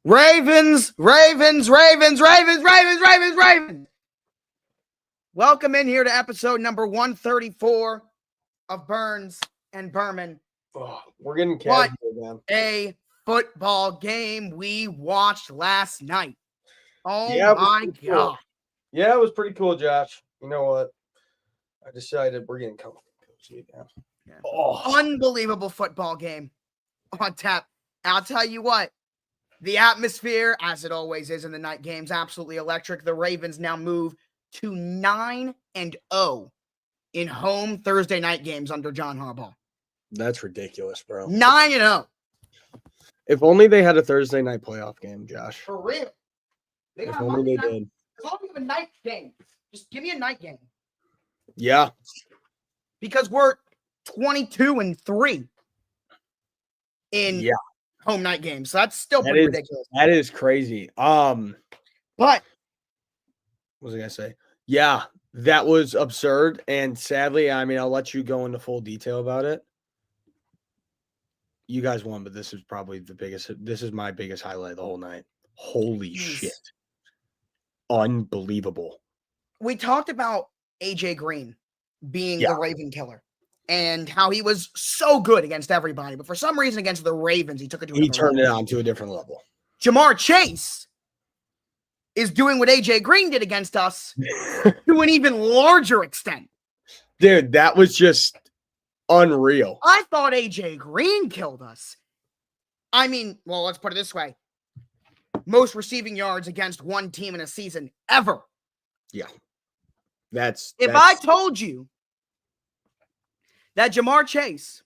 Ravens, Ravens, Ravens, Ravens, Ravens, Ravens, Ravens. Welcome in here to episode number 134 of Burns and Berman. Oh, we're getting casual, man. A football game we watched last night. Oh Yeah, my God. Cool. Yeah, it was pretty cool, Josh. You know what? I decided we're getting cozy again. Yeah. Oh. Unbelievable football game on tap. I'll tell you what. The atmosphere, as it always is in the night games, absolutely electric. The Ravens now move to 9-0 in home Thursday night games under John Harbaugh. That's ridiculous, bro. 9-0. If only they had a Thursday night playoff game, Josh. For real. If only they did. As long as we have a night game, just give me a night game. Yeah. Because we're 22-3 in home night games. So that's still pretty ridiculous. That is crazy. But what was I gonna say? Yeah, that was absurd. And sadly, I mean, I'll let you go into full detail about it. You guys won, but this is probably this is my biggest highlight of the whole night. Holy shit. Unbelievable. We talked about AJ Green being the Raven killer and how he was so good against everybody, but for some reason against the Ravens, he took it to he turned it on to a different level. Jamar Chase is doing what AJ Green did against us to an even larger extent. Dude, that was just unreal. I thought AJ Green killed us. I mean, well, let's put it this way. Most receiving yards against one team in a season ever. Yeah. If I told you that Jamar Chase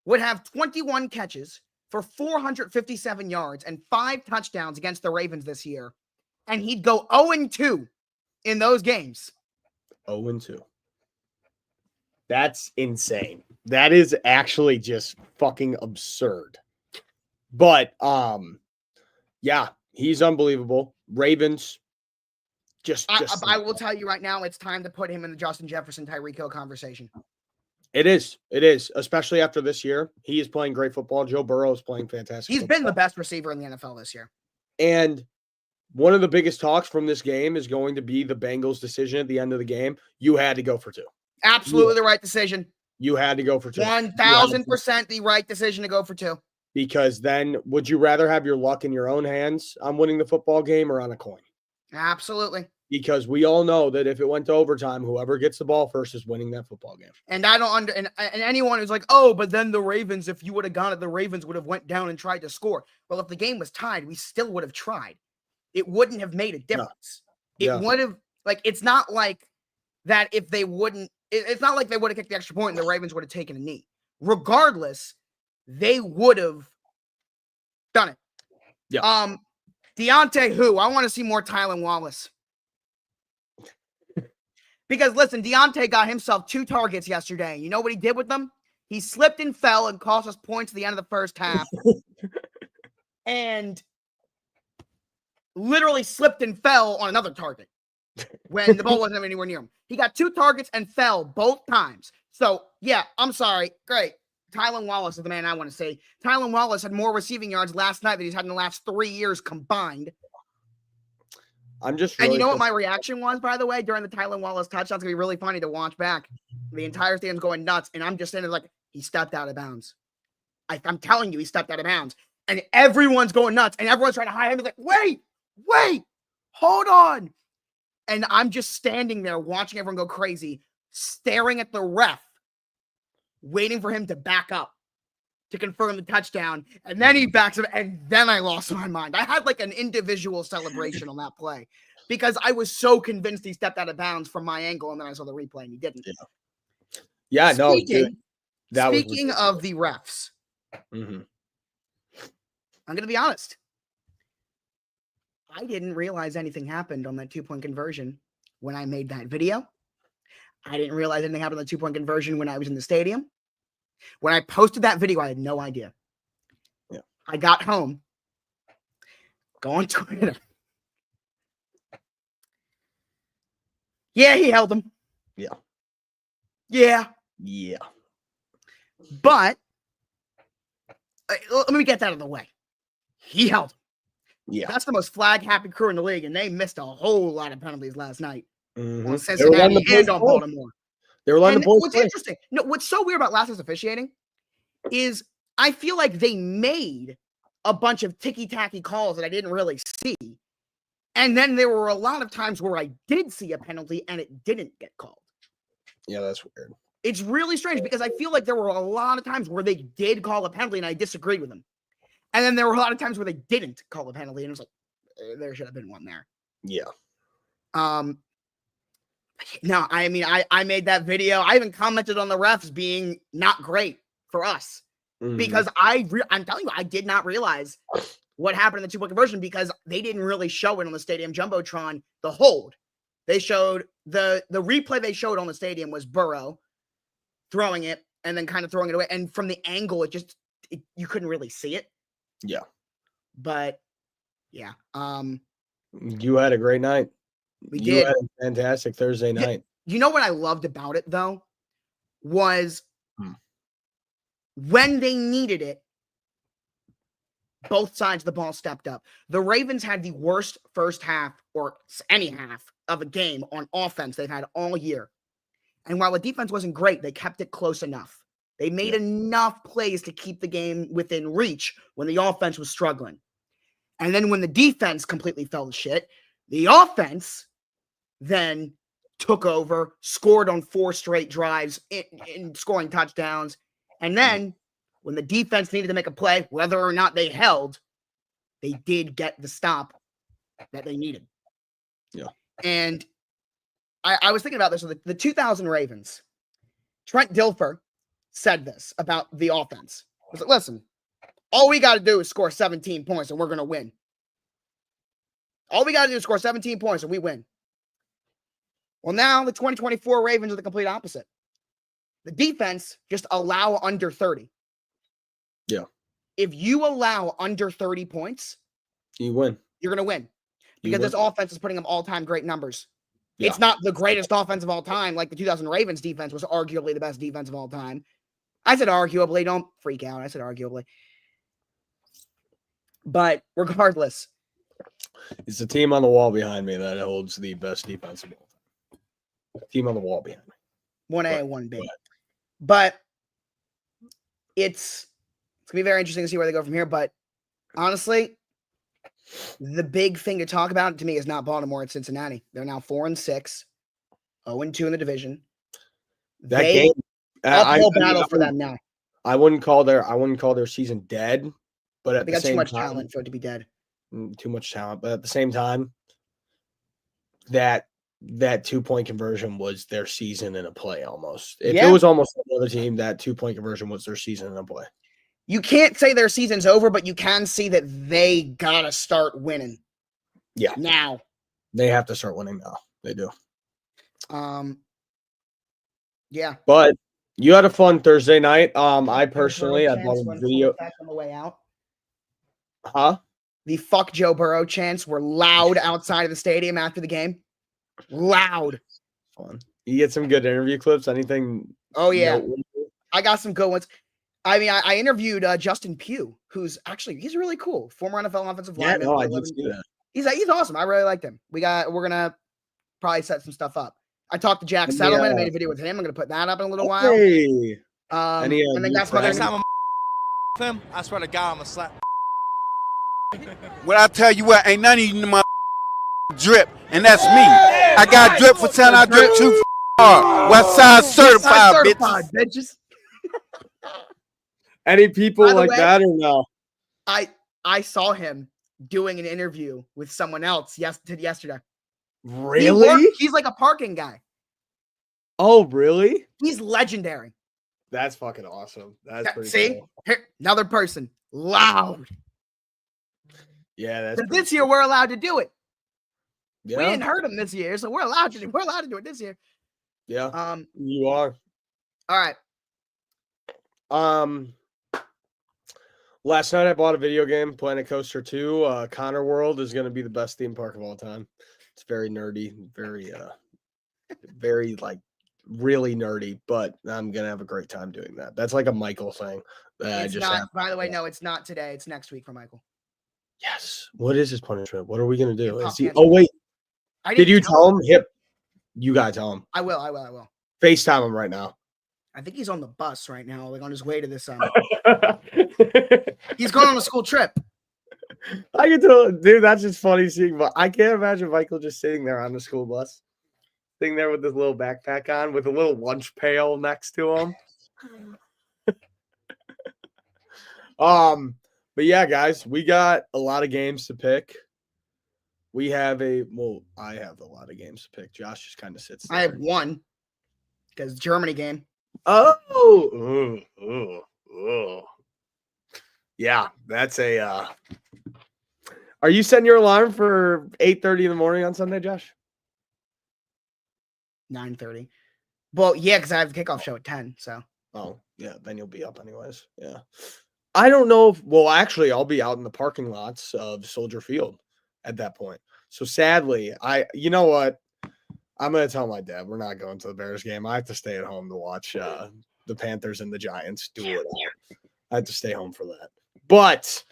would have 21 catches for 457 yards and 5 touchdowns against the Ravens this year, and he'd go 0-2 in those games. 0-2. That's insane. That is actually just fucking absurd. But, yeah, he's unbelievable. Ravens, I will tell you right now, it's time to put him in the Justin Jefferson, Tyreek Hill conversation. It is, especially after this year. He is playing great football. Joe Burrow is playing fantastic He's football. been the best receiver in the NFL this year. And one of the biggest talks from this game is going to be the Bengals' decision at the end of the game. You had to go for 2. Absolutely the right decision. You had to go for 2. 1,000% the right decision to go for 2. Because then, would you rather have your luck in your own hands on winning the football game or on a coin? Absolutely. Because we all know that if it went to overtime, whoever gets the ball first is winning that football game. And I don't and anyone who's like, oh, but then the Ravens, if you would have gone it, the Ravens would have went down and tried to score. Well, if the game was tied, we still would have tried. It wouldn't have made a difference. It would have, it's not like that if they wouldn't, it's not like they would have kicked the extra point and the Ravens would have taken a knee. Regardless, they would have done it. Yeah. Deontay who? I want to see more Tylan Wallace. Because, listen, Deontay got himself 2 targets yesterday. You know what he did with them? He slipped and fell and cost us points at the end of the first half. And literally slipped and fell on another target when the ball wasn't anywhere near him. He got 2 targets and fell both times. So, yeah, I'm sorry. Great. Tylan Wallace is the man I want to say. Tylan Wallace had more receiving yards last night than he's had in the last 3 years combined. And you know what my reaction was, by the way, during the Tylan Wallace touchdown? It's going to be really funny to watch back. The entire stand's going nuts, and I'm just saying, like, he stepped out of bounds. I'm telling you, he stepped out of bounds. And everyone's going nuts, and everyone's trying to hide him. He's like, wait, hold on. And I'm just standing there watching everyone go crazy, staring at the ref, waiting for him to back up to confirm the touchdown. And then he backs up, and then I lost my mind. I had like an individual celebration on that play because I was so convinced he stepped out of bounds from my angle, and then I saw the replay, and he didn't. Yeah, Speaking of the refs, mm-hmm. I'm going to be honest. I didn't realize anything happened on that 2-point conversion when I made that video. I didn't realize anything happened on the 2-point conversion when I was in the stadium. When I posted that video, I had no idea. Yeah. I got home, go on Twitter. Yeah, he held him. Yeah. But let me get that out of the way. He held him. Yeah. That's the most flag happy crew in the league, and they missed a whole lot of penalties last night Mm-hmm. on Cincinnati and on Baltimore. They were letting the boys what's play. interesting, what's so weird about last night's officiating is I feel like they made a bunch of ticky-tacky calls that I didn't really see. And then there were a lot of times where I did see a penalty and it didn't get called. Yeah, that's weird. It's really strange because I feel like there were a lot of times where they did call a penalty and I disagreed with them. And then there were a lot of times where they didn't call a penalty and it was like, there should have been one there. Yeah. No, I mean, I made that video. I even commented on the refs being not great for us because I'm telling you, I did not realize what happened in the 2-point conversion because they didn't really show it on the stadium jumbotron. The hold, they showed the replay they showed on the stadium was Burrow throwing it and then kind of throwing it away, and from the angle, you couldn't really see it. Yeah, but yeah, you had a great night. We you did. had a fantastic Thursday night. You know what I loved about it though was when they needed it, both sides of the ball stepped up. The Ravens had the worst first half or any half of a game on offense they've had all year. And while the defense wasn't great, they kept it close enough. They made enough plays to keep the game within reach when the offense was struggling. And then when the defense completely fell to shit, the offense then took over, scored on 4 straight drives in scoring touchdowns. And then when the defense needed to make a play, whether or not they held, they did get the stop that they needed. Yeah. And I was thinking about this with the 2000 Ravens. Trent Dilfer said this about the offense. He was like, listen, all we got to do is score 17 points and we're going to win. All we got to do is score 17 points and we win. Well, now the 2024 Ravens are the complete opposite. The defense just allow under 30. Yeah. If you allow under 30 points, you win. You're going to win. Because this offense is putting up all-time great numbers. Yeah. It's not the greatest offense of all time. Like the 2000 Ravens defense was arguably the best defense of all time. I said arguably. Don't freak out. I said arguably. But regardless. It's the team on the wall behind me that holds the best defense of all time. Team on the wall behind me. 1A and 1B. But it's going to be very interesting to see where they go from here. But honestly, the big thing to talk about to me is not Baltimore, it's Cincinnati. They're now 4-6, 0-2 in the division. That game, uphill battle for them now. I wouldn't call their season dead, but at the same time, too much talent for it to be dead. Too much talent, but at the same time, that 2-point conversion was their season in a play almost. If it was almost another team, that 2-point conversion was their season in a play. You can't say their season's over, but you can see that they gotta start winning. Yeah. Now. They have to start winning now. They do. Yeah. But you had a fun Thursday night. I personally, I bought a video on the way out. Huh? The fuck Joe Burrow chants were loud outside of the stadium after the game. Loud. Fun. You get some good interview clips. Anything? Oh yeah. I got some good ones. I mean, I interviewed Justin Pugh, he's really cool. Former NFL offensive lineman. Yeah, no, I did see that. He's awesome. I really liked him. We're gonna probably set some stuff up. I talked to Jack Settleman. I made a video with him. I'm gonna put that up in a little while. And then that's my next time I'm him. I swear to God, I'm gonna slap. Well, I tell you what, ain't none of you my drip, and that's me. I got drip for telling I drip too hard. West Side certified, bitches. Any people like that or no? I saw him doing an interview with someone else yesterday. Really? He's like a parking guy. Oh, really? He's legendary. That's fucking awesome. That's pretty cool. Here, another person. Loud. Yeah, that's this year we're allowed to do it. Yeah. We didn't hurt him this year, so we're allowed to do it this year. Yeah. You are. All right. Last night I bought a video game, Planet Coaster 2. Connor World is going to be the best theme park of all time. It's very nerdy, very like really nerdy, but I'm going to have a great time doing that. That's like a Michael thing. By the way, no, it's not today. It's next week for Michael. Yes. What is his punishment? What are we gonna do? Hip-hop Is he? cancer. Oh wait, I did didn't you tell him? You gotta tell him. I will. FaceTime him right now. I think he's on the bus right now, like on his way to this. He's going on a school trip. I can tell, dude. That's just funny seeing. But I can't imagine Michael just sitting there on the school bus, sitting there with his little backpack on, with a little lunch pail next to him. But yeah, guys, we got a lot of games to pick. I have a lot of games to pick. Josh just kind of sits there. I have one because Germany game. Oh, yeah, that's a. Are you setting your alarm for 8:30 in the morning on Sunday, Josh? 9:30. Well, yeah, because I have the kickoff show at 10. So. Oh, yeah, then you'll be up anyways. Yeah. I don't know if, well, actually, I'll be out in the parking lots of Soldier Field at that point. So sadly, you know what? I'm going to tell my dad we're not going to the Bears game. I have to stay at home to watch the Panthers and the Giants do it all. I have to stay home for that. But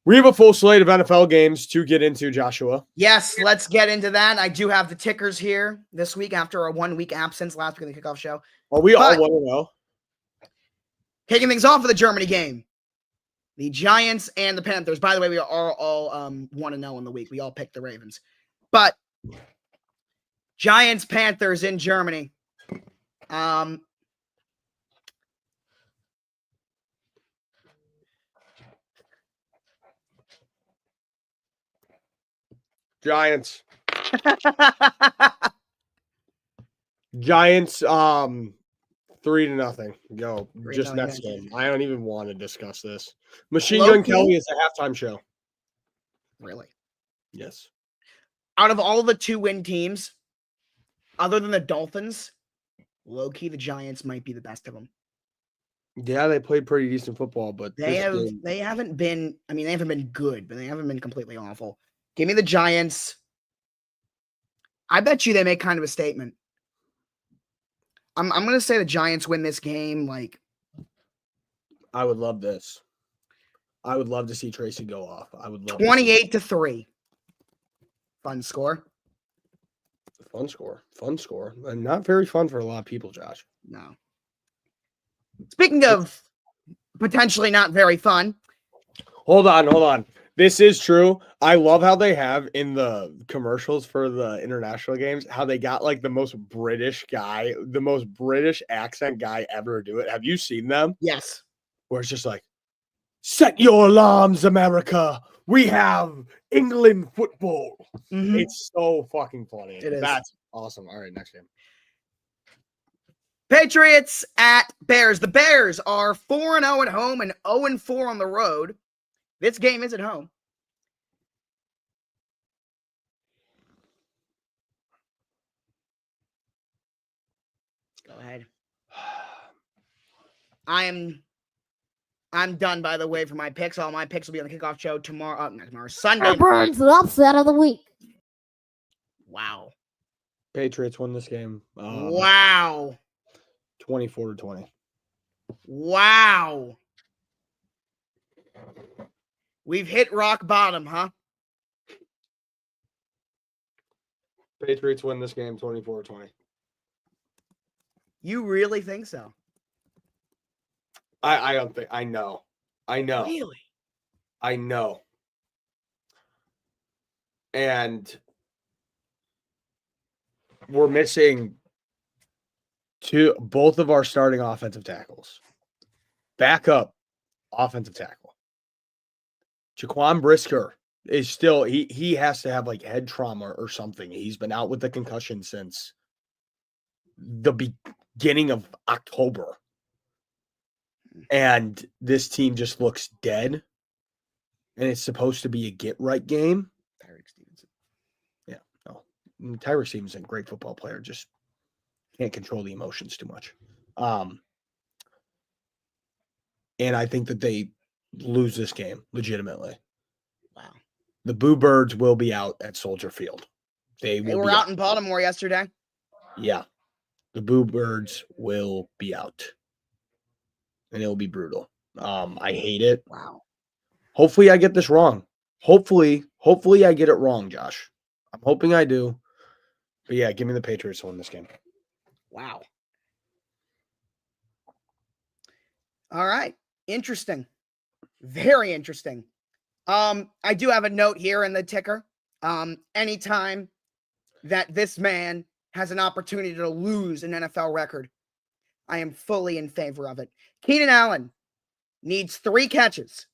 we have a full slate of NFL games to get into, Joshua. Yes, let's get into that. I do have the tickers here this week after a 1 week absence last week in the kickoff show. Are we all want to know? Kicking things off for the Germany game, the Giants and the Panthers. By the way, we are all 1-0 in the week. We all picked the Ravens. But Giants, Panthers in Germany. Giants. Giants, 3-0. Go. Just next game. I don't even want to discuss this. Machine Gun Kelly is a halftime show. Really? Yes. Out of all the 2-win teams, other than the Dolphins, low-key, the Giants might be the best of them. Yeah, they played pretty decent football, but they haven't been, I mean, they haven't been good, but they haven't been completely awful. Give me the Giants. I bet you they make kind of a statement. I'm going to say the Giants win this game. Like, I would love this. I would love to see Tracy go off. I would love 28-3. Fun score. Fun score. And not very fun for a lot of people, Josh. No. Speaking of potentially not very fun. Hold on. This is true. I love how they have in the commercials for the international games, how they got like the most British accent guy ever do it. Have you seen them? Yes. Where it's just like, set your alarms, America. We have England football. Mm-hmm. It's so fucking funny. That's awesome. All right, next game. Patriots at Bears. The Bears are 4-0 at home and 0-4 on the road. This game is at home. Go ahead. I'm done, by the way, for my picks. All my picks will be on the kickoff show tomorrow, Sunday. Burn's the upset of the week. Wow. Patriots won this game. Wow. 24-20. Wow. We've hit rock bottom, huh? Patriots win this game 24-20. You really think so? I don't think. I know. Really? I know. And we're missing both of our starting offensive tackles. Backup offensive tackle. Jaquan Brisker is still, he has to have like head trauma or something. He's been out with the concussion since the beginning of October. And this team just looks dead. And it's supposed to be a get-right game. Tyreek Stevenson. Yeah, no. Tyreek Stevenson, great football player, just can't control the emotions too much. And I think that they lose this game legitimately. Wow. The Boo Birds will be out at Soldier Field. They were out in Baltimore yesterday. Yeah. The Boo Birds will be out. And it'll be brutal. I hate it. Wow. Hopefully I get this wrong. Hopefully I get it wrong, Josh. I'm hoping I do. But yeah, give me the Patriots to win this game. Wow. All right. Interesting. Very interesting. I do have a note here in the ticker. Anytime that this man has an opportunity to lose an NFL record, I am fully in favor of it. Keenan Allen needs 3 catches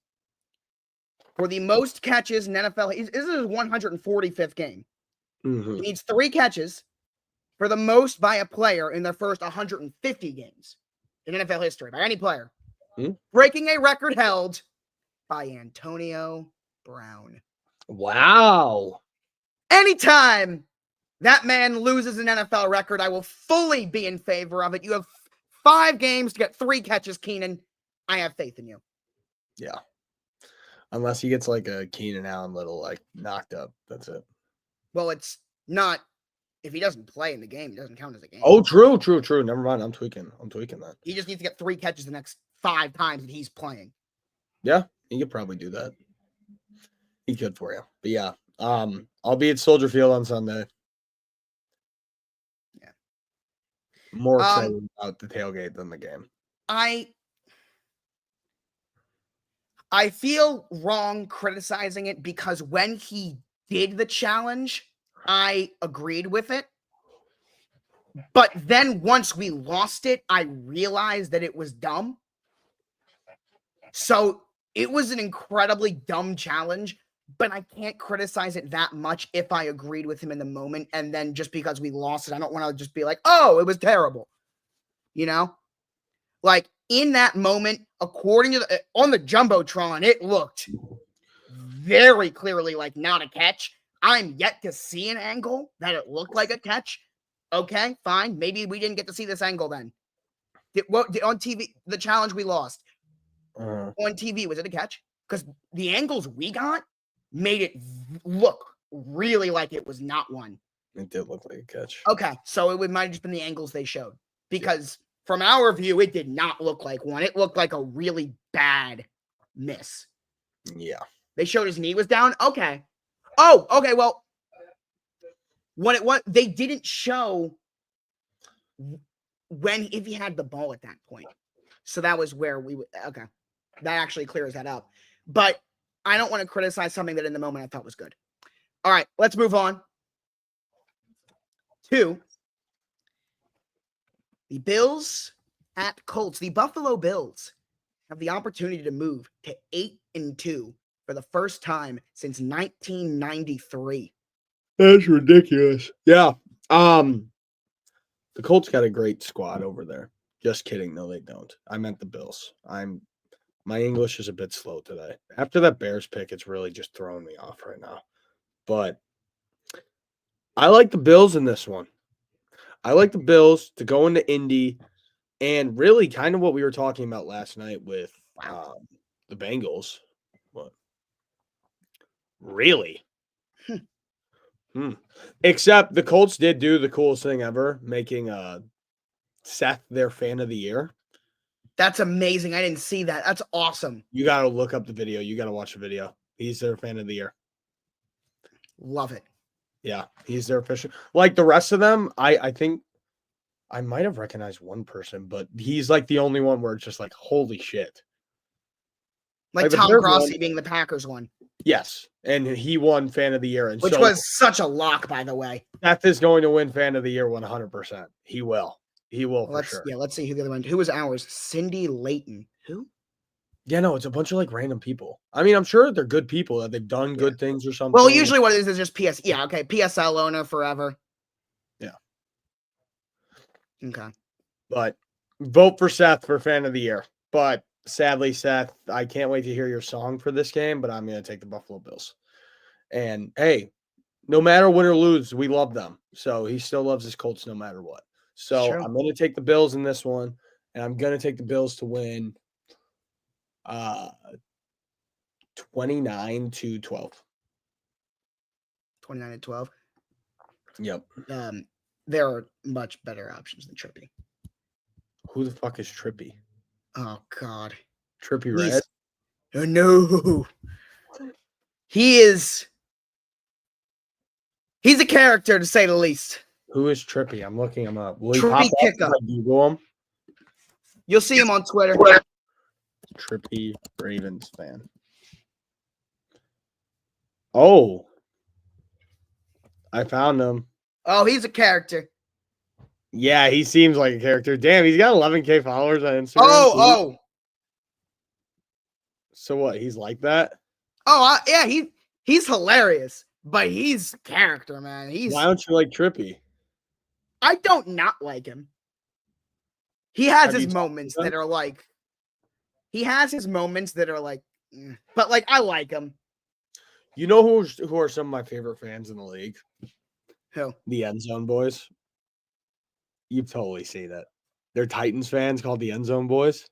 for the most catches in NFL. This is his 145th game. Mm-hmm. He needs 3 catches for the most by a player in their first 150 games in NFL history, by any player. Hmm? Breaking a record held by Antonio Brown. Wow. Anytime that man loses an NFL record, I will fully be in favor of it. You have 5 games to get 3 catches, Keenan. I have faith in you. Yeah. Unless he gets like a Keenan Allen little like knocked up. That's it. Well, it's not. If he doesn't play in the game, it doesn't count as a game. Oh, true. Never mind. I'm tweaking that. He just needs to get 3 catches the next 5 times that he's playing. Yeah, he could probably do that. He could for you. But yeah, I'll be at Soldier Field on Sunday. Yeah. More excited about the tailgate than the game. I feel wrong criticizing it because when he did the challenge, I agreed with it. But then once we lost it, I realized that it was dumb. So it was an incredibly dumb challenge, but I can't criticize it that much if I agreed with him in the moment. And then just because we lost it, I don't want to just be like, oh, it was terrible. You know? Like in that moment, according to on the Jumbotron, it looked very clearly like not a catch. I'm yet to see an angle that it looked like a catch. Okay, fine. Maybe we didn't get to see this angle then. On TV, the challenge we lost on TV, was it a catch? Because the angles we got made it look really like it was not one. It did look like a catch. Okay, so it might have just been the angles they showed. Because from our view, it did not look like one. It looked like a really bad miss. Yeah. They showed his knee was down. Okay. Oh, okay. Well, they didn't show if he had the ball at that point. So that was where we would. Okay. That actually clears that up. But I don't want to criticize something that in the moment I thought was good. All right. Let's move on to the Bills at Colts. The Buffalo Bills have the opportunity to move to 8-2 for the first time since 1993. That's ridiculous. Yeah. The Colts got a great squad over there. Just kidding. No, they don't. I meant the Bills. My English is a bit slow today. After that Bears pick, it's really just throwing me off right now. But I like the Bills in this one. I like the Bills to go into Indy and really kind of what we were talking about last night with the Bengals. What? Really? Except the Colts did do the coolest thing ever, making Seth their fan of the year. That's amazing. I didn't see that. That's awesome. You got to look up the video. You got to watch the video. He's their fan of the year. Love it. Yeah, he's their official. Like the rest of them, I think I might have recognized one person, but he's like the only one where it's just like, holy shit. Like Tom Grossi being the Packers one. Yes, and he won fan of the year. And which was such a lock, by the way. Seth is going to win fan of the year 100%. He will. He will for sure. Yeah, let's see who the other one. Who was ours? Cindy Layton. Who? Yeah, no, it's a bunch of like random people. I mean, I'm sure they're good people that they've done good things or something. Well, usually what it is just PS. Yeah, okay. PSL owner forever. Yeah. Okay. But vote for Seth for fan of the year. But sadly, Seth, I can't wait to hear your song for this game, but I'm going to take the Buffalo Bills. And hey, no matter win or lose, we love them. So he still loves his Colts no matter what. So I'm going to take the Bills in this one, and I'm going to take the Bills to win 29-12. 29-12. Yep. There are much better options than Trippy. Who the fuck is Trippy? Oh God. Trippy Red? Oh no. He's a character to say the least. Who is Trippy? I'm looking him up. Will he Trippy pop up if Kickup. I Google him? You'll see him on Twitter. Trippy Ravens fan. Oh, I found him. Oh, he's a character. Yeah, he seems like a character. Damn, he's got 11K followers on Instagram. Oh. So what? He's like that? Oh, yeah, he's hilarious, but he's a character, man. Why don't you like Trippy? I don't not like him. He has Have his you moments talked to that are like, but like I like him. You know who are some of my favorite fans in the league? Who? The End Zone Boys. You've totally seen it. They're Titans fans called the End Zone Boys.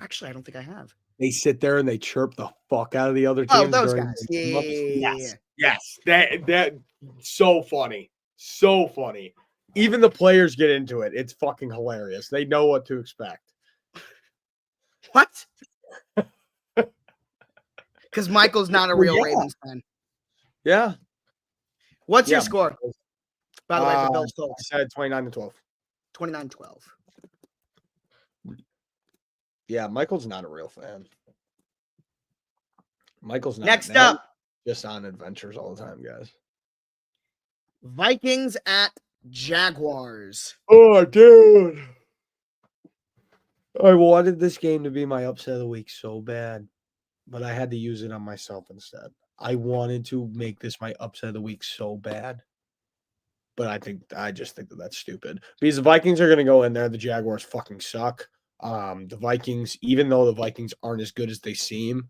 Actually, I don't think I have. They sit there and they chirp the fuck out of the other teams. Oh, those during guys. the Yeah. Yes. That so funny. So funny. Even the players get into it. It's fucking hilarious. They know what to expect. What? Because Michael's not a real Ravens fan. Yeah. What's your score? By the way, for Bills I Colts. said 29-12. 29-12. Yeah, Michael's not a real fan. Michael's not. Next up. Just on adventures all the time, guys. Vikings at Jaguars. Oh, dude. I wanted this game to be my upset of the week so bad, but I had to use it on myself instead. I wanted to make this my upset of the week so bad, but I just think that that's stupid because the Vikings are going to go in there. The Jaguars fucking suck. The Vikings, even though the Vikings aren't as good as they seem,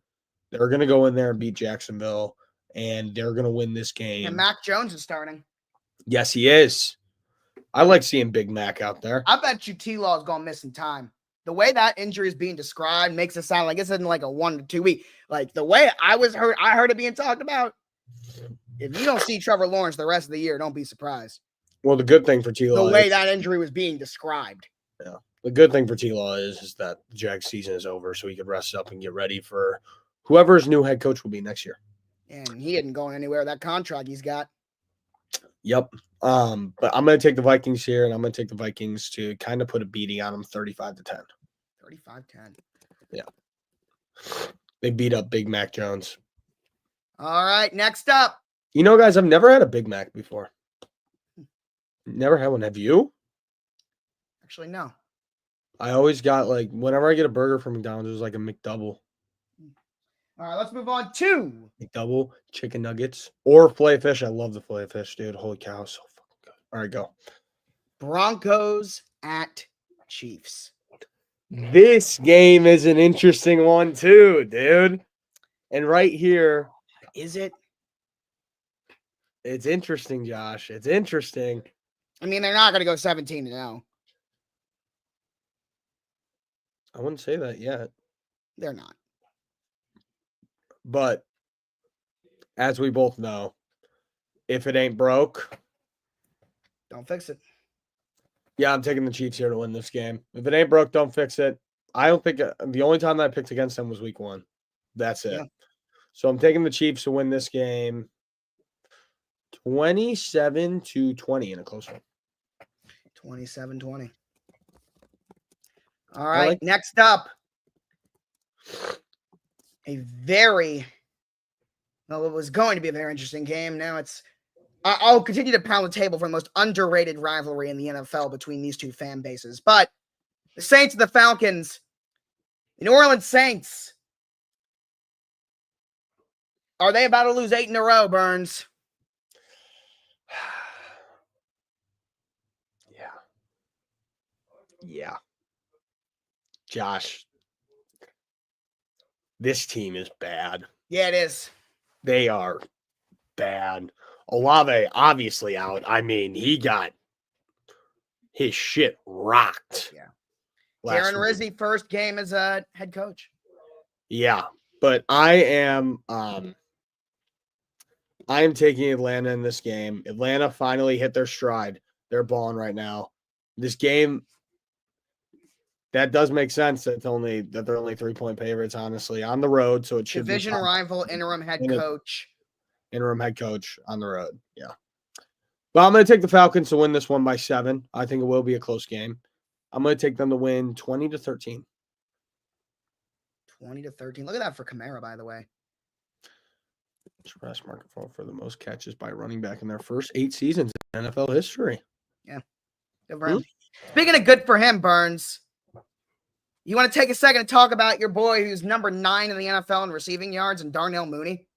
they're going to go in there and beat Jacksonville, and they're going to win this game. And Mac Jones is starting. Yes, he is. I like seeing Big Mac out there. I bet you T-Law's going to miss some time. The way that injury is being described makes it sound like it's in like a 1 to 2 week. Like the way I heard it being talked about. If you don't see Trevor Lawrence the rest of the year, don't be surprised. Well, the good thing for T-Law the way that injury was being described. Yeah. The good thing for T-Law is that the Jags season is over, so he could rest up and get ready for whoever his new head coach will be next year. And he isn't going anywhere. That contract he's got. Yep. But I'm going to take the Vikings here, and I'm going to take the Vikings to kind of put a beating on them 35-10. 35-10. Yeah. They beat up Big Mac Jones. All right, next up. You know, guys, I've never had a Big Mac before. Never had one. Have you? Actually, no. I always got, like, whenever I get a burger from McDonald's, it was like a McDouble. All right, let's move on to McDouble, chicken nuggets, or filet fish. I love the filet fish, dude. Holy cow, so fucking good. All right, go. Broncos at Chiefs. This game is an interesting one too, dude. And right here, is it? It's interesting, Josh. It's interesting. I mean, they're not going to go 17-0. I wouldn't say that yet. They're not. But as we both know, if it ain't broke, don't fix it. Yeah, I'm taking the Chiefs here to win this game. If it ain't broke, don't fix it. I don't think the only time that I picked against them was week 1. That's it. Yeah. So I'm taking the Chiefs to win this game 27-20 in a close one. 27-20. All right, next up. It was going to be a very interesting game. Now I'll continue to pound the table for the most underrated rivalry in the NFL between these two fan bases. But the Saints and the Falcons, the New Orleans Saints, are they about to lose 8 in a row, Burns? Yeah. Josh, this team is bad. Yeah, it is. They are bad. Olave obviously out. I mean, he got his shit rocked. Yeah. Darren Rizzi, first game as a head coach. Yeah, but I am taking Atlanta in this game. Atlanta finally hit their stride. They're balling right now. This game, that does make sense. That they're only 3-point favorites, honestly, on the road. So it should division rival interim head coach interim head coach on the road. Yeah. But I'm going to take the Falcons to win this one by 7. I think it will be a close game. I'm going to take them to win 20-13. 20-13. Look at that for Kamara, by the way. Express market for the most catches by running back in their first 8 seasons in NFL history. Yeah. Good for him. Speaking of good for him, Burns, you want to take a second to talk about your boy who's number 9 in the NFL in receiving yards and Darnell Mooney?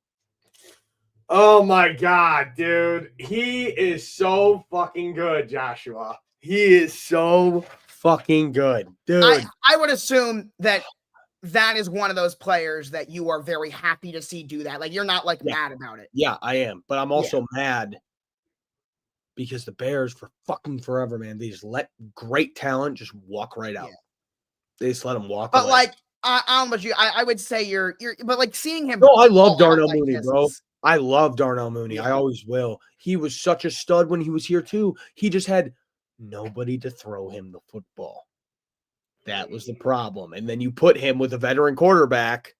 Oh my God, dude. He is so fucking good, Joshua. He is so fucking good. Dude. I would assume that is one of those players that you are very happy to see do that. Like, you're not mad about it. Yeah, I am. But I'm also mad because the Bears for fucking forever, man, they just let great talent just walk right out. Yeah. They just let him walk but away. I would say you're but seeing him. No, I love Darnell Mooney, bro. I love Darnell Mooney. Yeah. I always will. He was such a stud when he was here too. He just had nobody to throw him the football. That was the problem. And then you put him with a veteran quarterback,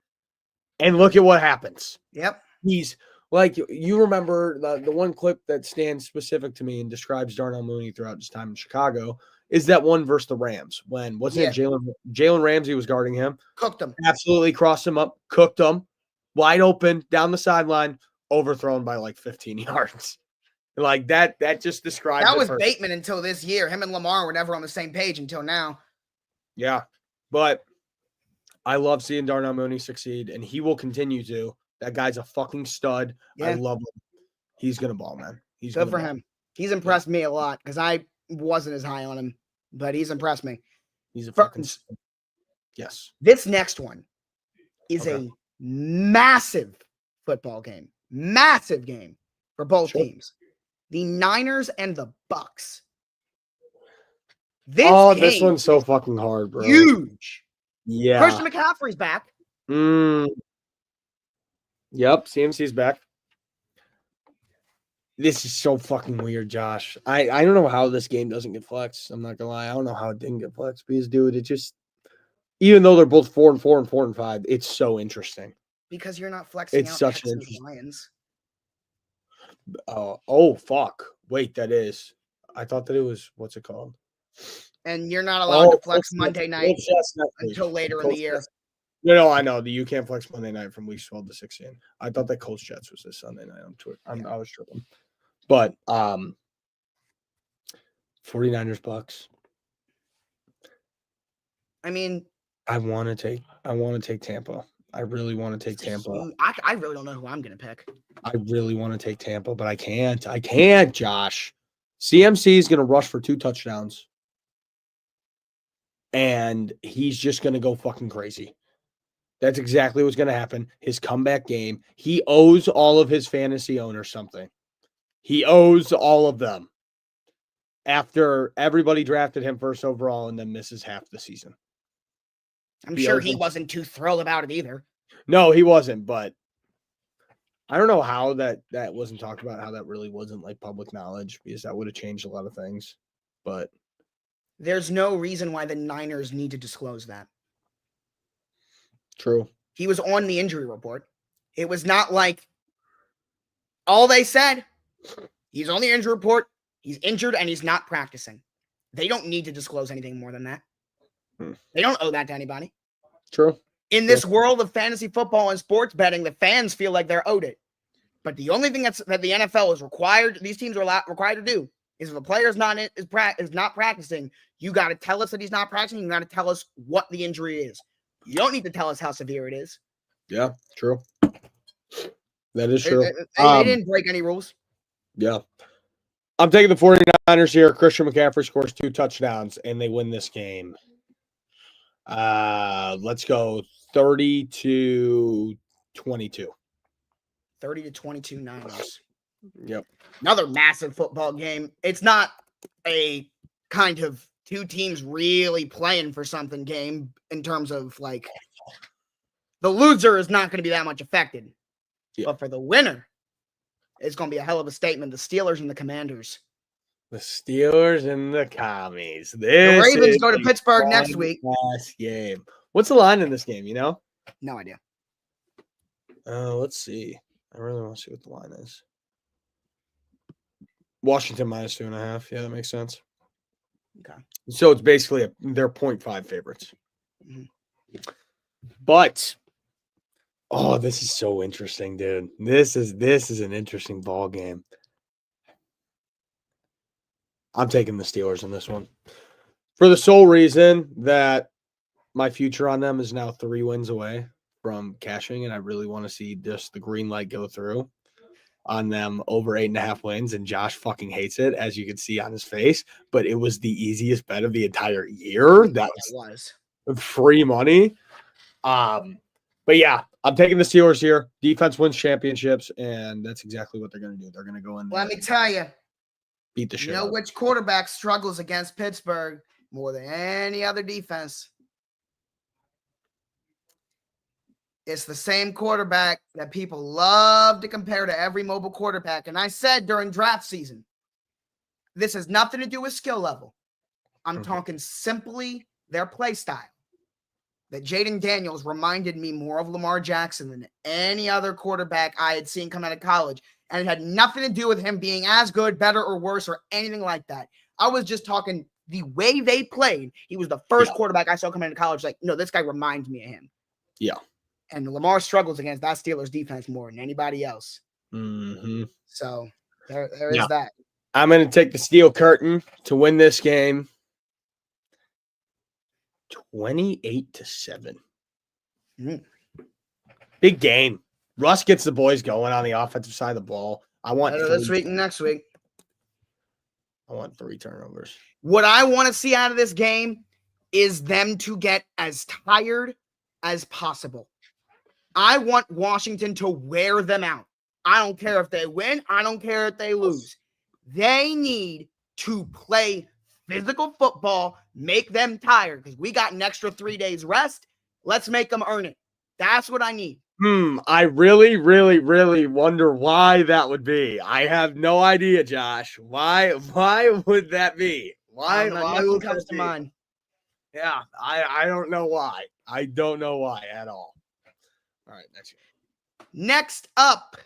and look at what happens. Yep. He's like, you remember the one clip that stands specific to me and describes Darnell Mooney throughout his time in Chicago is that one versus the Rams when wasn't it Jalen Ramsey was guarding him, cooked him, absolutely crossed him up, cooked him, wide open down the sideline, overthrown by 15 yards. Like that just describes that was Bateman until this year. Him and Lamar were never on the same page until now. Yeah, but I love seeing Darnell Mooney succeed, and he will continue to. That guy's a fucking stud. Yeah. I love him. He's going to ball, man. He's good for him. He's impressed me a lot because I wasn't as high on him, but he's impressed me. He's a fucking yes. This next one is a massive football game. Massive game for both teams. The Niners and the Bucks. This one's so fucking hard, bro. Huge. Yeah. Christian McCaffrey's back. Yep, CMC's back. This is so fucking weird, Josh. I don't know how this game doesn't get flexed. I'm not gonna lie. I don't know how it didn't get flexed because, dude, it just, even though they're both 4-4 and 4-5, it's so interesting. Because you're not flexing. It's such an interesting. Lions. Oh fuck! Wait, that is. I thought that it was what's it called? And you're not allowed to flex Monday night until later in the year. No, I know. You can't flex Monday night from weeks 12 to 16. I thought that Colts Jets was this Sunday night on Twitter. I was tripping. But 49ers Bucks. I mean, I want to take Tampa. I really want to take Tampa. I really don't know who I'm going to pick. I really want to take Tampa, but I can't. I can't, Josh. CMC is going to rush for 2 touchdowns. And he's just going to go fucking crazy. That's exactly what's going to happen. His comeback game. He owes all of his fantasy owners something. He owes all of them. After everybody drafted him first overall and then misses half the season. I'm sure he wasn't too thrilled about it either. No, he wasn't, but I don't know how that wasn't talked about, how that really wasn't public knowledge, because that would have changed a lot of things. But there's no reason why the Niners need to disclose that. True. He was on the injury report. It was not like all they said. He's on the injury report. He's injured and he's not practicing. They don't need to disclose anything more than that. They don't owe that to anybody. True. In this world of fantasy football and sports betting, the fans feel like they're owed it. But the only thing that the NFL is required, these teams are required to do, is if a player is not practicing, you got to tell us that he's not practicing. You got to tell us what the injury is. You don't need to tell us how severe it is. Yeah, true. That is true. They didn't break any rules. Yeah. I'm taking the 49ers here. Christian McCaffrey scores 2 touchdowns, and they win this game. Let's go 30-22. 30-22 Niners. Yep. Another massive football game. It's not a kind of 2 teams really playing for something game in terms of the loser is not going to be that much affected. Yep. But for the winner, it's going to be a hell of a statement. The Steelers and the Commanders. The Steelers and the Commies. The Ravens go to Pittsburgh next week. Last game. What's the line in this game, you know? No idea. Let's see. I really want to see what the line is. Washington minus 2.5. Yeah, that makes sense. Okay. So it's basically they're 0.5 favorites. Mm-hmm. But this is so interesting, dude. This is an interesting ball game. I'm taking the Steelers in this one for the sole reason that my future on them is now 3 wins away from cashing, and I really want to see just the green light go through on them over 8.5 wins. And Josh fucking hates it, as you can see on his face. But it was the easiest bet of the entire year. That was free money. But yeah, I'm taking the Steelers here. Defense wins championships, and that's exactly what they're going to do. They're going to go in there. Let me tell you. Beat the shit. You know which quarterback struggles against Pittsburgh more than any other defense? It's the same quarterback that people love to compare to every mobile quarterback. And I said during draft season, this has nothing to do with skill level. I'm talking simply their play style. That Jaden Daniels reminded me more of Lamar Jackson than any other quarterback I had seen come out of college. And it had nothing to do with him being as good, better, or worse, or anything like that. I was just talking the way they played. He was the first quarterback I saw come into college. Like, no, this guy reminds me of him. Yeah. And Lamar struggles against that Steelers defense more than anybody else. Mm-hmm. So there is that. I'm going to take the Steel Curtain to win this game. 28-7. Big game. Russ gets the boys going on the offensive side of the ball. I want this week and next week. I want 3 turnovers. What I want to see out of this game is them to get as tired as possible. I want Washington to wear them out. I don't care if they win. I don't care if they lose. They need to play physical football, make them tired, because we got an extra 3 days rest. Let's make them earn it. That's what I need. I really, really, really wonder why that would be. I have no idea, Josh. Why would that be? Why nothing comes to mind. Yeah, I don't know why. I don't know why at all. All right, next up,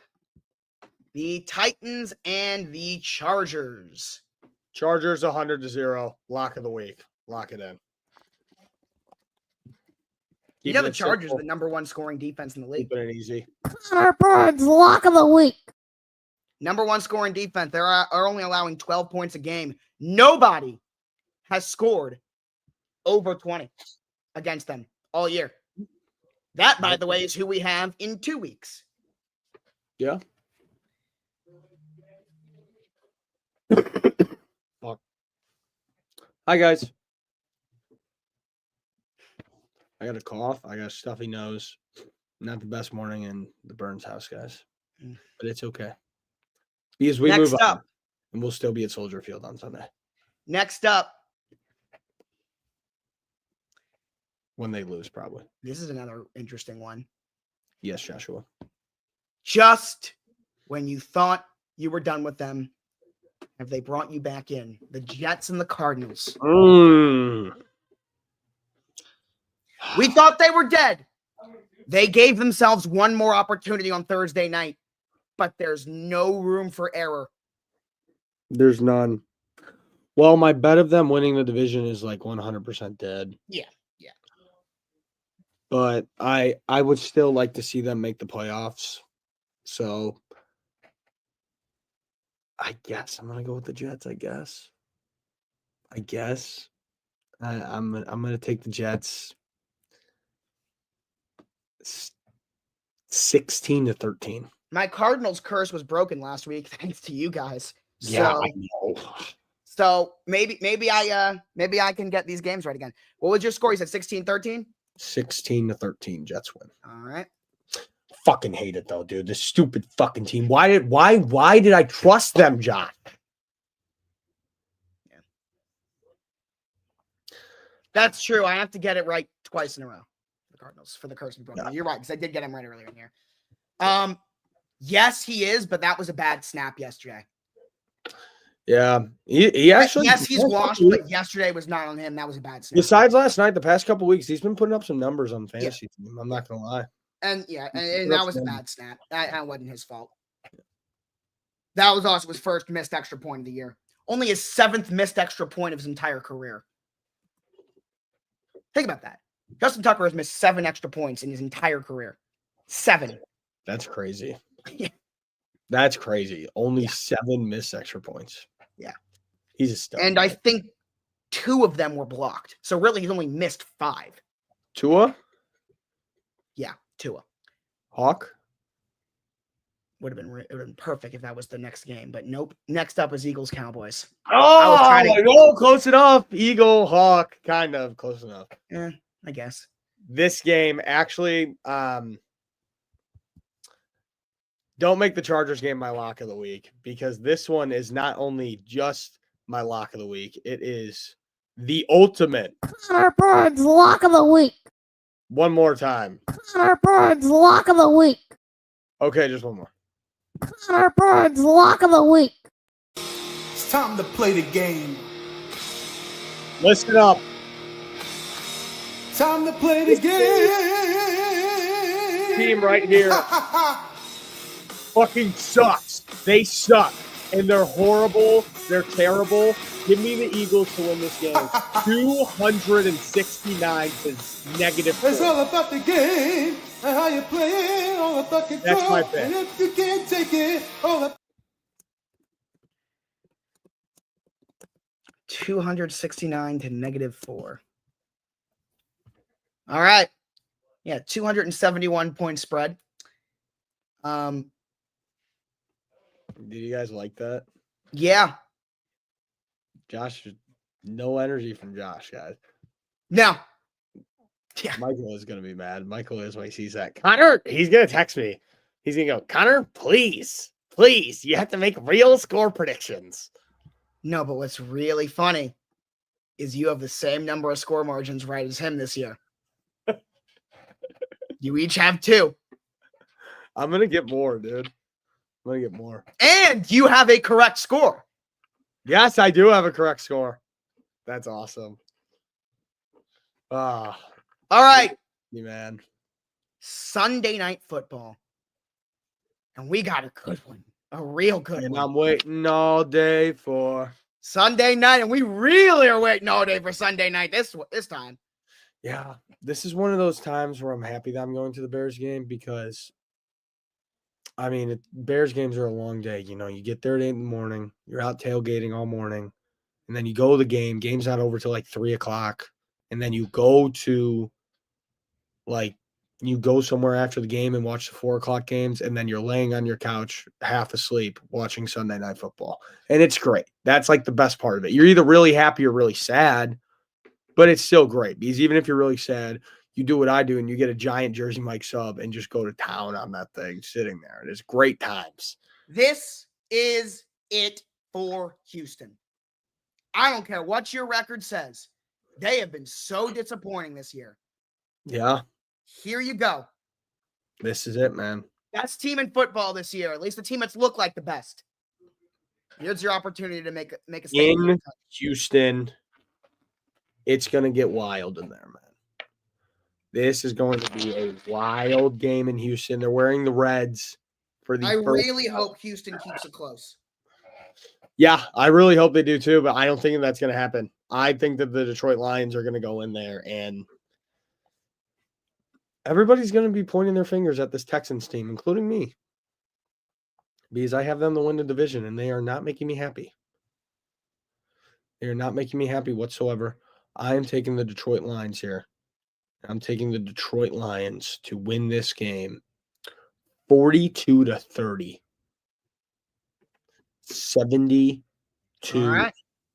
the Titans and the Chargers. Chargers 100-0. Lock of the week. Lock it in. You know the Chargers are the number 1 scoring defense in the league. Keep it easy. Connor Burns, lock of the week. Number 1 scoring defense. They're only allowing 12 points a game. Nobody has scored over 20 against them all year. That, by the way, is who we have in 2 weeks. Yeah. Hi, guys. I got a cough. I got a stuffy nose. Not the best morning in the Burns house, guys. But it's okay. Because we move on. And we'll still be at Soldier Field on Sunday. Next up. When they lose, probably. This is another interesting one. Yes, Joshua. Just when you thought you were done with them, have they brought you back in? The Jets and the Cardinals. We thought they were dead. They gave themselves one more opportunity on Thursday night, but there's no room for error. There's none. Well, my bet of them winning the division is like 100% dead. Yeah. But I would still like to see them make the playoffs. So I guess I'm gonna go with the Jets. I guess I'm gonna take the Jets. 16-13. My Cardinals curse was broken last week thanks to you guys. Yeah, I know. So maybe I can get these games right again. What was your score? You said 16-13? 16-13 Jets win. All right. Fucking hate it though, dude. This stupid fucking team. Why did I trust them, John? Yeah. That's true. I have to get it right twice in a row. The Cardinals for the curse and broken. You're right, because I did get him right earlier in here. Yes, he is, but that was a bad snap yesterday. Yeah, he actually. Yes, he's washed, but yesterday was not on him. That was a bad snap. Besides last night, the past couple weeks, he's been putting up some numbers on fantasy team. I'm not gonna lie. And that was a bad snap. That wasn't his fault. That was also his first missed extra point of the year. Only his 7th missed extra point of his entire career. Think about that. Justin Tucker has missed 7 extra points in his entire career. 7. That's crazy. Yeah. That's crazy. Only 7 missed extra points. Yeah. He's a stud. And I think 2 of them were blocked. So really, he's only missed 5. Tua? Yeah, Tua. Hawk? It would have been perfect if that was the next game, but nope. Next up is Eagles Cowboys. Oh, close enough. Eagle, Hawk, kind of close enough. Yeah, I guess. This game actually, don't make the Chargers game my lock of the week, because this one is not only just my lock of the week, it is the ultimate. Connor Burns, lock of the week. One more time. Connor Burns, lock of the week. Okay, just one more. Connor Burns, lock of the week. It's time to play the game. Listen up. Time to play the game. Team right here fucking sucks. They suck. And they're horrible. They're terrible. Give me the Eagles to win this game. 269 to -4. It's all about the game and how you play it. All about control. That's my pick. And if you can't take it, all about 269 to -4. All right. Yeah, 271 point spread. Do you guys like that? Yeah. Josh, no energy from Josh, guys. No. Yeah. Michael is going to be mad. Michael is when he sees that. Connor, he's going to text me. He's going to go, Connor, please, you have to make real score predictions. No, but what's really funny is you have the same number of score margins right as him this year. You each have 2. I'm going to get more, dude. I'm going to get more. And you have a correct score. Yes, I do have a correct score. That's awesome. All right. You man. Sunday night football. And we got a good one. A real good And one. I'm waiting all day for Sunday night, and we really are waiting all day for Sunday night this time. Yeah, this is one of those times where I'm happy that I'm going to the Bears game, because I mean, Bears games are a long day. You know, you get there at 8 in the morning, you're out tailgating all morning, and then you go to the game. Game's not over till like 3 o'clock. And then you go to you go somewhere after the game and watch the 4 o'clock games, and then you're laying on your couch half asleep watching Sunday Night Football. And it's great. That's like the best part of it. You're either really happy or really sad, but it's still great, because even if you're really sad, you do what I do and you get a giant Jersey Mike sub and just go to town on that thing sitting there. And it's great times. This is it for Houston. I don't care what your record says. They have been so disappointing this year. Yeah. Here you go. This is it, man. Best team in football this year. At least the team that's looked like the best. Here's your opportunity to make a statement. In Houston, it's going to get wild in there, man. This is going to be a wild game in Houston. They're wearing the Reds for the I really hope Houston keeps it close. Yeah, I really hope they do too, but I don't think that's going to happen. I think that the Detroit Lions are going to go in there, and everybody's going to be pointing their fingers at this Texans team, including me, because I have them to win the division, and they are not making me happy. They are not making me happy whatsoever. I am taking the Detroit Lions here. I'm taking the Detroit Lions to win this game 42-30. 72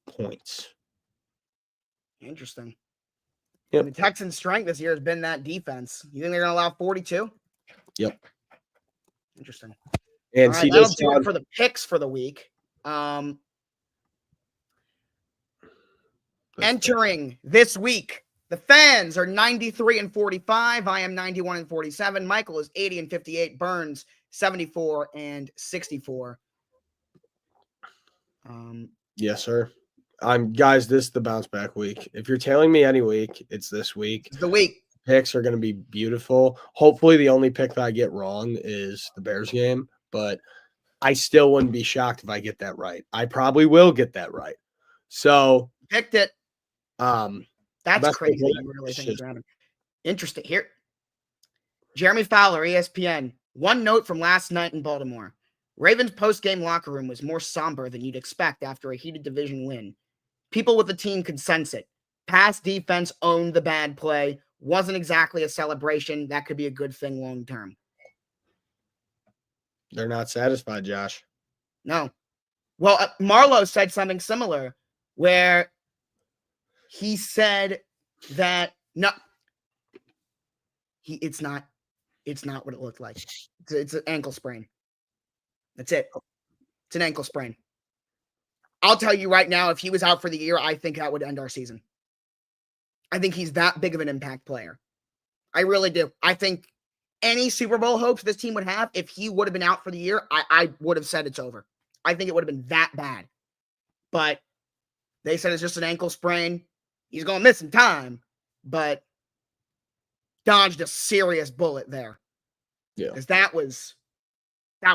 points. Interesting. Yep. The Texans' strength this year has been that defense. You think they're going to allow 42? Yep. Interesting. And all right, that'll do it for the picks for the week. Entering this week, the fans are 93-45. I am 91-47. Michael is 80-58. Burns 74-64. Yes, sir. Guys, this is the bounce back week. If you're tailing me any week, it's this week. It's the week. picks are going to be beautiful. Hopefully, the only pick that I get wrong is the Bears game, but I still wouldn't be shocked if I get that right. I probably will get that right. So Picked it. That's crazy. That You really think it's gonna happen. Interesting. Here, Jeremy Fowler, ESPN. One note from last night in Baltimore. Ravens post-game locker room was more somber than you'd expect after a heated division win. People with the team could sense it. Pass defense owned the bad play. Wasn't exactly a celebration. That could be a good thing long term. They're not satisfied, Josh. No. Well, Marlowe said something similar where he said that it's not what it looked like. It's an ankle sprain. That's it. It's an ankle sprain. I'll tell you right now, if he was out for the year, I think that would end our season. I think he's that big of an impact player. I really do. I think any Super Bowl hopes this team would have, if he would have been out for the year, I would have said it's over. I think it would have been that bad. But they said it's just an ankle sprain. He's going to miss some time, but dodged a serious bullet there. Yeah. Because that was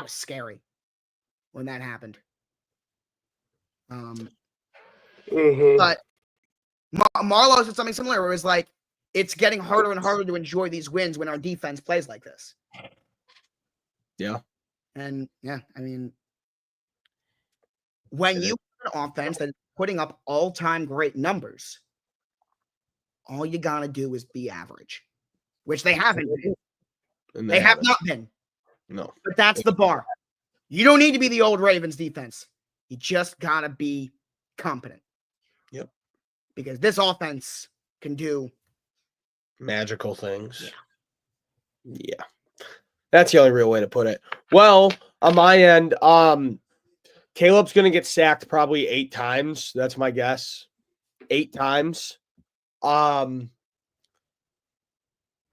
scary when that happened. But Marlowe said something similar where it was like, it's getting harder and harder to enjoy these wins when our defense plays like this. Yeah. And yeah, I mean, when you have an offense that is putting up all-time great numbers, all you gotta do is be average, which they haven't been. They have not been. No. But that's the bar. You don't need to be the old Ravens defense. You just gotta be competent. Yep. Because this offense can do magical things. Yeah. That's the only real way to put it. Well, on my end, Caleb's going to get sacked probably 8 times. That's my guess. 8 times. I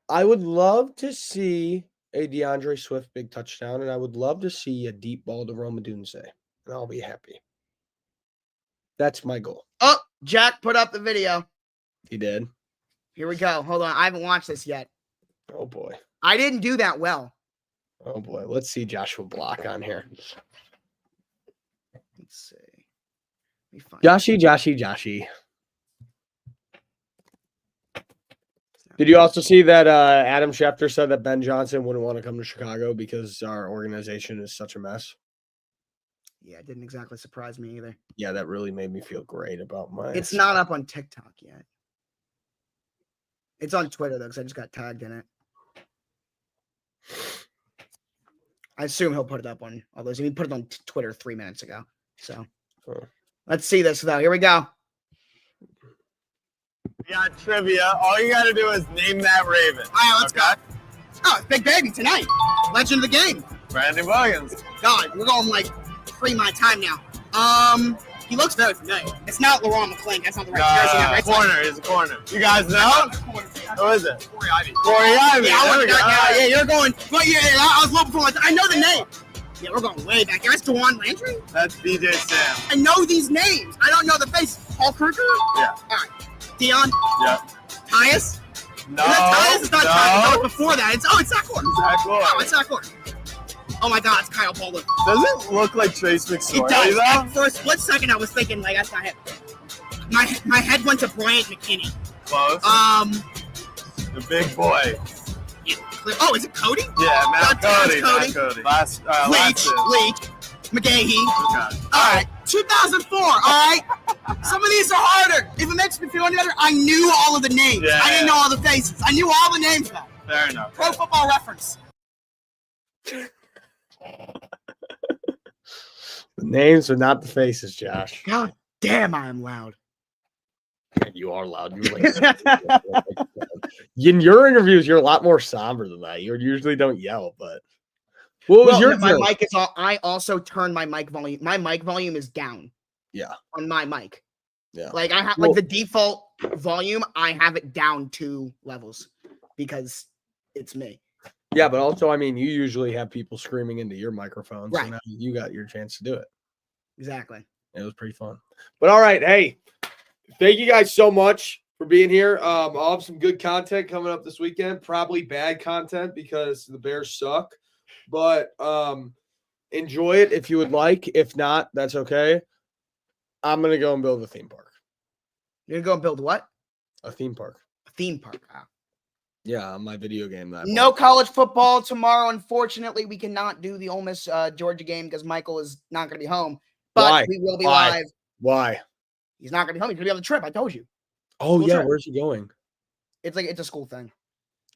would love to see a DeAndre Swift big touchdown, and I would love to see a deep ball to Rome Odunze, and I'll be happy. That's my goal. Oh, Jack put up the video. He did. Here we go. Hold on. I haven't watched this yet. Oh, boy. I didn't do that well. Oh, boy. Let's see Joshua Block on here. Let's see. Let me find Joshy. Did you also see that Adam Schefter said that Ben Johnson wouldn't want to come to Chicago because our organization is such a mess? Yeah, it didn't exactly surprise me either. Yeah, that really made me feel great about my... It's not up on TikTok yet. It's on Twitter, though, because I just got tagged in it. I assume he'll put it up on all those. He put it on Twitter 3 minutes ago. So let's see this, though. Here we go. We got trivia. All you got to do is name that Raven. All right, let's go. Oh, it's Big Baby tonight. Legend of the game. Brandon Williams. God, we're going like pre my time now. He looks very familiar. It's not Laurent McClink. That's not the right jersey. Right corner. He's a corner. You guys know? Who is it? Corey Ivy. Yeah, you're going. Well, yeah, I was looking for. I know the name. Yeah, we're going way back. That's DeJuan Landry. That's DJ Sam. I know these names. I don't know the face. Paul Kruger. Yeah. All right. Dion. Yeah. Tyus. No. Tyus? It's not Tyus. No, before that. It's Zach Gordon. It's Zach Gordon. Oh my God, it's Kyle Bowler. Does it look like Trace McSorley? It does. For a split second, I was thinking like that's not him. My head went to Bryant McKinney. Close. The big boy. Yeah. Oh, is it Cody? Yeah, Matt Cody. Last Leach. McGahee. Okay. All right. 2004. All right. Some of these are harder. If it makes me feel any better, I knew all of the names. Yeah. I didn't know all the faces. I knew all the names though. Fair enough. Pro Football Reference. The names are not the faces, Josh. God damn, I am loud. You are loud. In your interviews, you're a lot more somber than that. You usually don't yell, but what was your my mic is all, I also turn my mic volume. My mic volume is down. Yeah. On my mic. Yeah. Like I have like the default volume, I have it down 2 levels because it's me. Yeah, but also, I mean, you usually have people screaming into your microphone, so right. now you got your chance to do it. Exactly. It was pretty fun. But all right, hey, thank you guys so much for being here. I'll have some good content coming up this weekend. Probably bad content because the Bears suck. But enjoy it if you would like. If not, that's okay. I'm going to go and build a theme park. You're going to go and build what? A theme park. A theme park. Ah. Yeah, my video game. No college football tomorrow. Unfortunately, we cannot do the Ole Miss Georgia game because Michael is not going to be home. But Why? we will be live. Why? He's not going to be home. He's going to be on the trip. I told you. Oh, School yeah. trip. Where's he going? It's a school thing.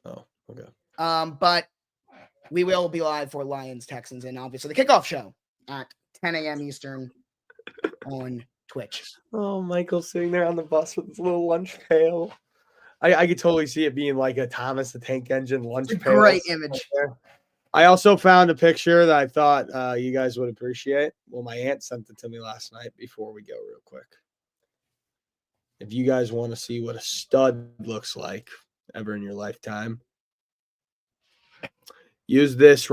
Oh, okay. But we will be live for Lions Texans and obviously the kickoff show at 10 a.m. Eastern on Twitch. Oh, Michael's sitting there on the bus with his little lunch pail. I could totally see it being like a Thomas the Tank Engine lunch pail. Great image. I also found a picture that I thought you guys would appreciate. Well, my aunt sent it to me last night before we go real quick. If you guys want to see what a stud looks like ever in your lifetime, use this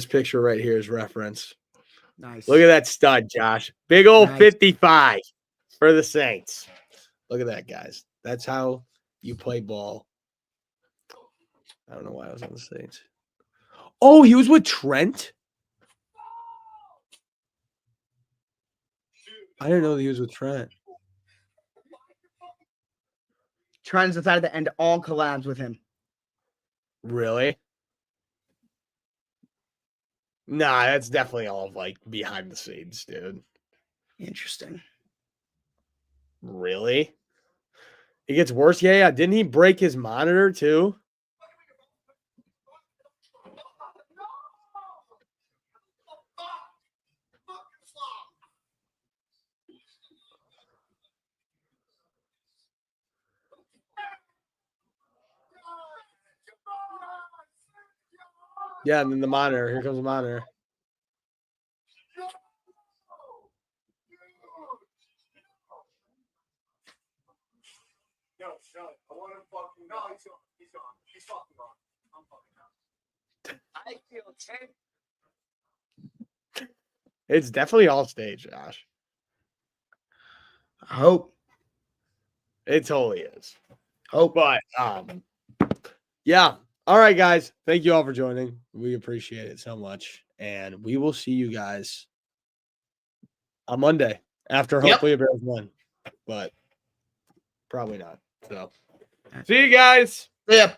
picture right here as reference. Nice. Look at that stud, Josh. Big old Nice. 55 for the Saints. Look at that, guys. That's how you play ball. I don't know why I was on the Saints. Oh, he was with Trent? I didn't know that he was with Trent. Trent's decided to end all collabs with him. Really? Nah, that's definitely all like behind the scenes, dude. Interesting. Really? It gets worse. Yeah. Didn't he break his monitor too? Yeah, and then the monitor. Here comes the monitor. I want him fucking. No, he's gone. He's fucking gone. I'm fucking out. I feel okay. It's definitely all stage, Josh. I hope. It totally is. Hope. But yeah. All right, guys. Thank you all for joining. We appreciate it so much. And we will see you guys on Monday after hopefully a Bears win. But probably not. So see you guys. Yeah.